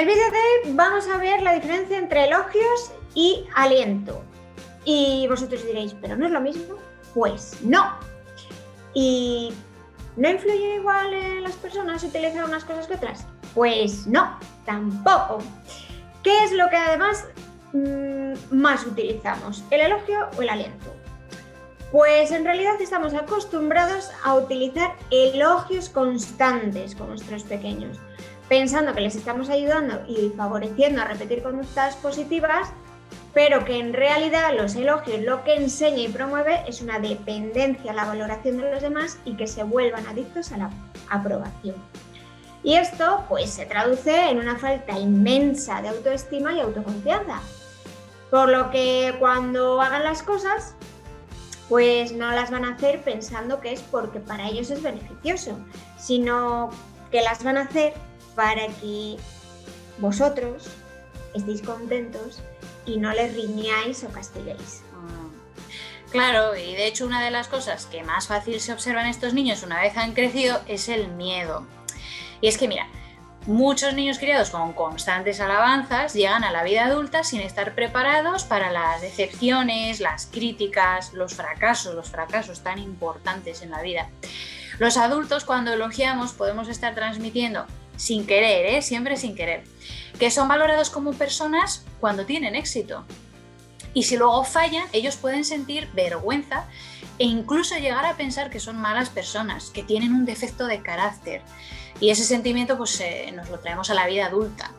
vídeo de hoy vamos a ver la diferencia entre elogios y aliento. Y vosotros diréis, ¿pero no es lo mismo? Pues no. ¿Y no influye igual en las personas utilizar unas cosas que otras? Pues no, tampoco. ¿Qué es lo que además más utilizamos? ¿El elogio o el aliento? Pues en realidad estamos acostumbrados a utilizar elogios constantes con nuestros pequeños, pensando que les estamos ayudando y favoreciendo a repetir conductas positivas, pero que en realidad los elogios lo que enseña y promueve es una dependencia a la valoración de los demás y que se vuelvan adictos a la aprobación. Y esto pues se traduce en una falta inmensa de autoestima y autoconfianza, por lo que cuando hagan las cosas pues no las van a hacer pensando que es porque para ellos es beneficioso, sino que las van a hacer para que vosotros estéis contentos y no les riñáis o castiguéis. Claro, y de hecho una de las cosas que más fácil se observan estos niños una vez han crecido es el miedo. Y es que mira, muchos niños criados con constantes alabanzas llegan a la vida adulta sin estar preparados para las decepciones, las críticas, los fracasos tan importantes en la vida. Los adultos cuando elogiamos podemos estar transmitiendo sin querer, siempre sin querer, que son valorados como personas cuando tienen éxito. Y si luego fallan, ellos pueden sentir vergüenza e incluso llegar a pensar que son malas personas, que tienen un defecto de carácter. Y ese sentimiento pues nos lo traemos a la vida adulta.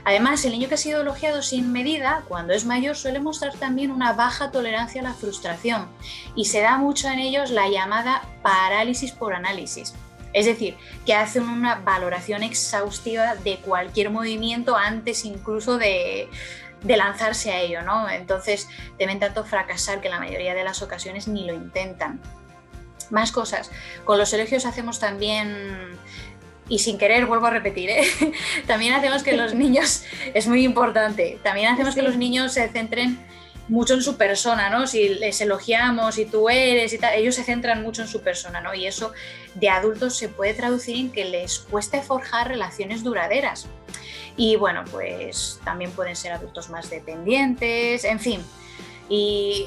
Además, el niño que ha sido elogiado sin medida, cuando es mayor, suele mostrar también una baja tolerancia a la frustración y se da mucho en ellos la llamada parálisis por análisis. Es decir, que hacen una valoración exhaustiva de cualquier movimiento antes incluso de lanzarse a ello, ¿no? Entonces temen tanto fracasar que en la mayoría de las ocasiones ni lo intentan. Más cosas. Con los elogios hacemos también, y sin querer vuelvo a repetir, también hacemos que los niños, es muy importante, también hacemos que los niños se centren mucho en su persona, ¿no? Si les elogiamos y tú eres y tal, ellos se centran mucho en su persona, ¿no? Y eso de adultos se puede traducir en que les cueste forjar relaciones duraderas. Y bueno, pues también pueden ser adultos más dependientes, en fin. Y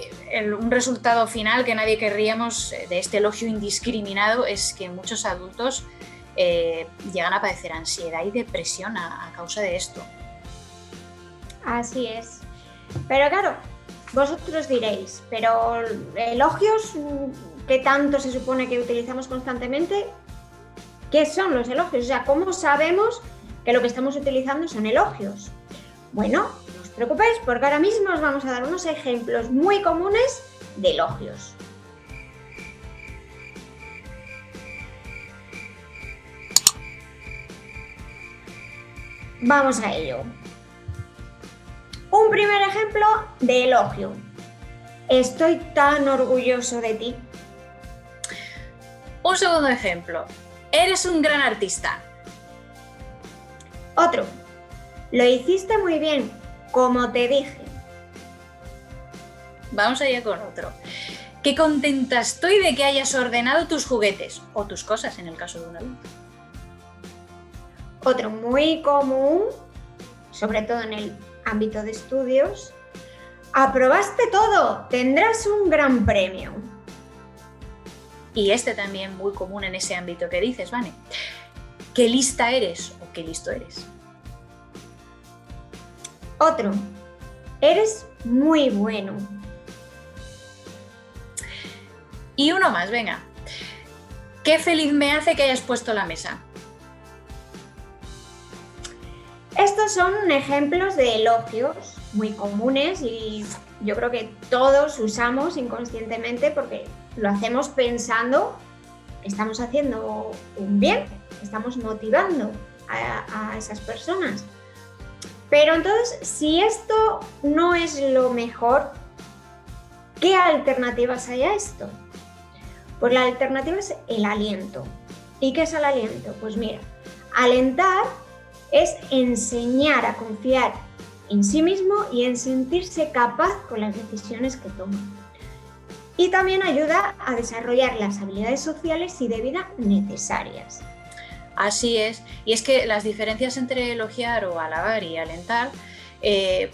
un resultado final que nadie querríamos de este elogio indiscriminado es que muchos adultos llegan a padecer ansiedad y depresión a causa de esto. Así es. Pero claro, vosotros diréis, pero elogios, ¿qué tanto se supone que utilizamos constantemente? ¿Qué son los elogios? O sea, ¿cómo sabemos que lo que estamos utilizando son elogios? Bueno, no os preocupéis porque ahora mismo os vamos a dar unos ejemplos muy comunes de elogios. Vamos a ello. Un primer ejemplo de elogio. Estoy tan orgulloso de ti. Un segundo ejemplo. Eres un gran artista. Otro. Lo hiciste muy bien, como te dije. Vamos allá con otro. Qué contenta estoy de que hayas ordenado tus juguetes o tus cosas en el caso de un adulto. Otro muy común, sobre todo en el ámbito de estudios. Aprobaste todo, tendrás un gran premio. Y este también muy común en ese ámbito que dices, Vane. Qué lista eres o qué listo eres. Otro, eres muy bueno. Y uno más, venga. Qué feliz me hace que hayas puesto la mesa. Estos son ejemplos de elogios muy comunes y yo creo que todos usamos inconscientemente porque lo hacemos pensando que estamos haciendo un bien, estamos motivando a esas personas. Pero entonces, si esto no es lo mejor, ¿qué alternativas hay a esto? Pues la alternativa es el aliento. ¿Y qué es el aliento? Pues mira, alentar es enseñar a confiar en sí mismo y en sentirse capaz con las decisiones que toma. Y también ayuda a desarrollar las habilidades sociales y de vida necesarias. Así es, y es que las diferencias entre elogiar o alabar y alentar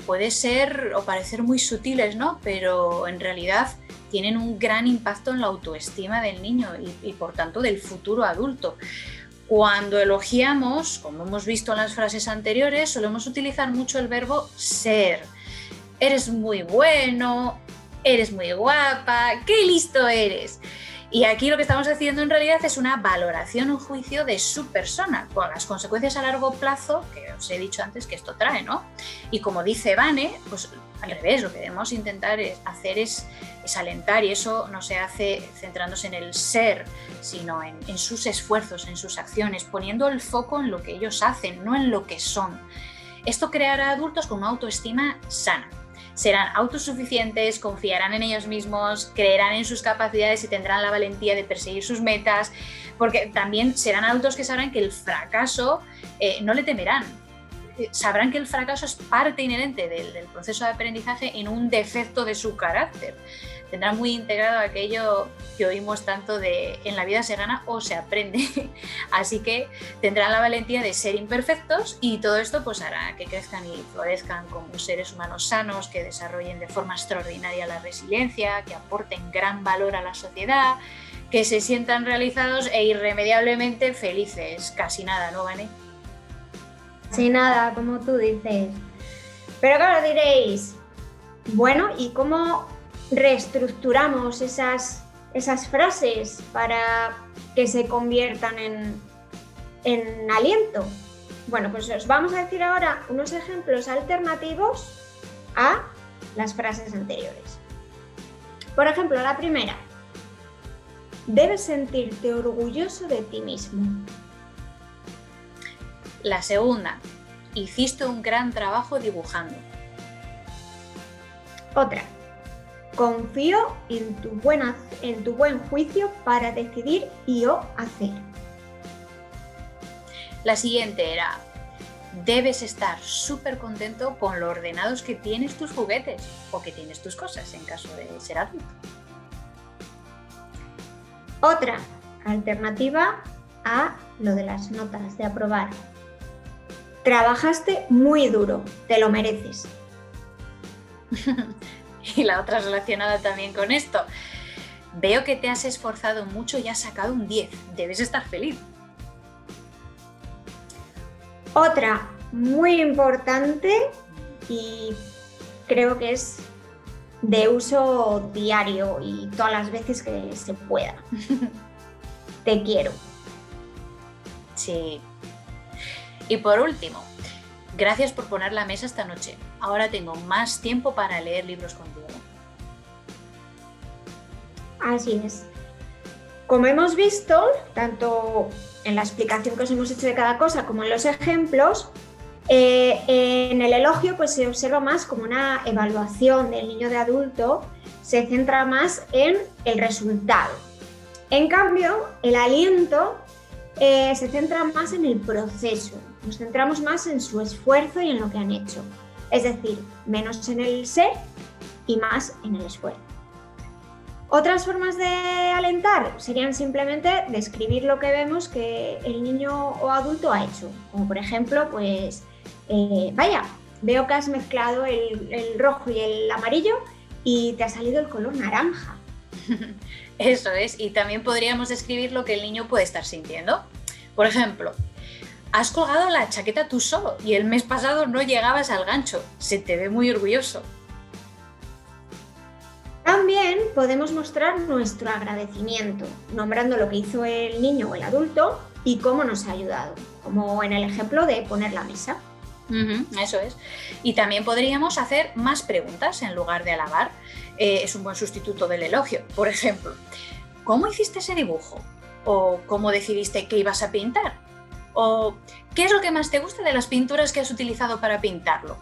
puede ser o parecer muy sutiles, ¿no? Pero en realidad tienen un gran impacto en la autoestima del niño y por tanto del futuro adulto. Cuando elogiamos, como hemos visto en las frases anteriores, solemos utilizar mucho el verbo ser. Eres muy bueno, eres muy guapa, qué listo eres. Y aquí lo que estamos haciendo en realidad es una valoración, un juicio de su persona, con las consecuencias a largo plazo que os he dicho antes que esto trae, ¿no? Y como dice Vane, pues al revés, lo que debemos intentar hacer es alentar, y eso no se hace centrándose en el ser, sino en sus esfuerzos, en sus acciones, poniendo el foco en lo que ellos hacen, no en lo que son. Esto creará adultos con una autoestima sana. Serán autosuficientes, confiarán en ellos mismos, creerán en sus capacidades y tendrán la valentía de perseguir sus metas, porque también serán adultos que sabrán que el fracaso no le temerán. Sabrán que el fracaso es parte inherente del proceso de aprendizaje y no un defecto de su carácter. Tendrán muy integrado aquello que oímos tanto de en la vida se gana o se aprende. Así que tendrán la valentía de ser imperfectos, y todo esto pues hará que crezcan y florezcan como seres humanos sanos, que desarrollen de forma extraordinaria la resiliencia, que aporten gran valor a la sociedad, que se sientan realizados e irremediablemente felices. Casi nada, ¿no, Vane? Casi nada, como tú dices. Pero claro, diréis, bueno, ¿y cómo reestructuramos esas frases para que se conviertan en aliento? Bueno, pues os vamos a decir ahora unos ejemplos alternativos a las frases anteriores. Por ejemplo, la primera: debes sentirte orgulloso de ti mismo. La segunda: hiciste un gran trabajo dibujando. Otra: confío en tu buen juicio para decidir y o hacer. La siguiente era: debes estar súper contento con lo ordenados que tienes tus juguetes o que tienes tus cosas en caso de ser adulto. Otra alternativa a lo de las notas de aprobar: trabajaste muy duro, te lo mereces. Y la otra relacionada también con esto: veo que te has esforzado mucho y has sacado un 10, debes estar feliz. Otra muy importante y creo que es de uso diario y todas las veces que se pueda: te quiero. Sí. Y por último: gracias por poner la mesa esta noche. Ahora tengo más tiempo para leer libros contigo. Así es. Como hemos visto, tanto en la explicación que os hemos hecho de cada cosa como en los ejemplos, en el elogio pues se observa más como una evaluación del niño de adulto, se centra más en el resultado. En cambio, el aliento se centra más en el proceso, nos centramos más en su esfuerzo y en lo que han hecho. Es decir, menos en el ser y más en el esfuerzo. Otras formas de alentar serían simplemente describir lo que vemos que el niño o adulto ha hecho. Como por ejemplo, pues, vaya, veo que has mezclado el rojo y el amarillo y te ha salido el color naranja. Eso es, y también podríamos describir lo que el niño puede estar sintiendo. Por ejemplo: has colgado la chaqueta tú solo y el mes pasado no llegabas al gancho, se te ve muy orgulloso. También podemos mostrar nuestro agradecimiento, nombrando lo que hizo el niño o el adulto y cómo nos ha ayudado, como en el ejemplo de poner la mesa. Eso es. Y también podríamos hacer más preguntas en lugar de alabar. Es un buen sustituto del elogio. Por ejemplo: ¿cómo hiciste ese dibujo? ¿O cómo decidiste que ibas a pintar? ¿O qué es lo que más te gusta de las pinturas que has utilizado para pintarlo?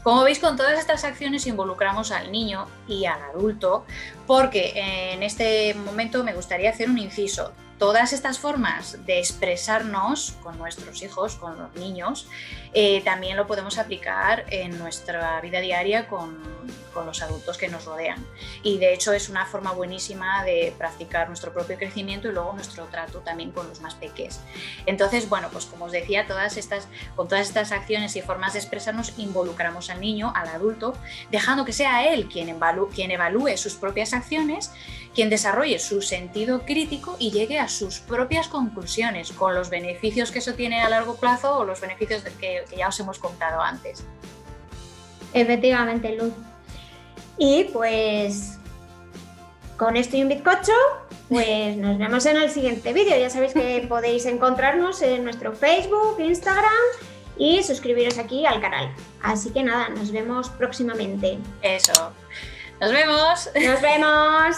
Como veis, con todas estas acciones involucramos al niño y al adulto, porque en este momento me gustaría hacer un inciso. todas estas formas de expresarnos con nuestros hijos, con los niños, también lo podemos aplicar en nuestra vida diaria con los adultos que nos rodean. Y de hecho es una forma buenísima de practicar nuestro propio crecimiento y luego nuestro trato también con los más pequeños. Entonces, bueno, pues como os decía, con todas estas acciones y formas de expresarnos involucramos al niño, al adulto, dejando que sea él quien evalúe sus propias acciones, quien desarrolle su sentido crítico y llegue a sus propias conclusiones, con los beneficios que eso tiene a largo plazo o los beneficios que ya os hemos contado antes. Efectivamente, Luz. Y pues con esto y un bizcocho, pues nos vemos en el siguiente vídeo. Ya sabéis que podéis encontrarnos en nuestro Facebook, Instagram y suscribiros aquí al canal. Así que nada, nos vemos próximamente. Eso. ¡Nos vemos! ¡Nos vemos!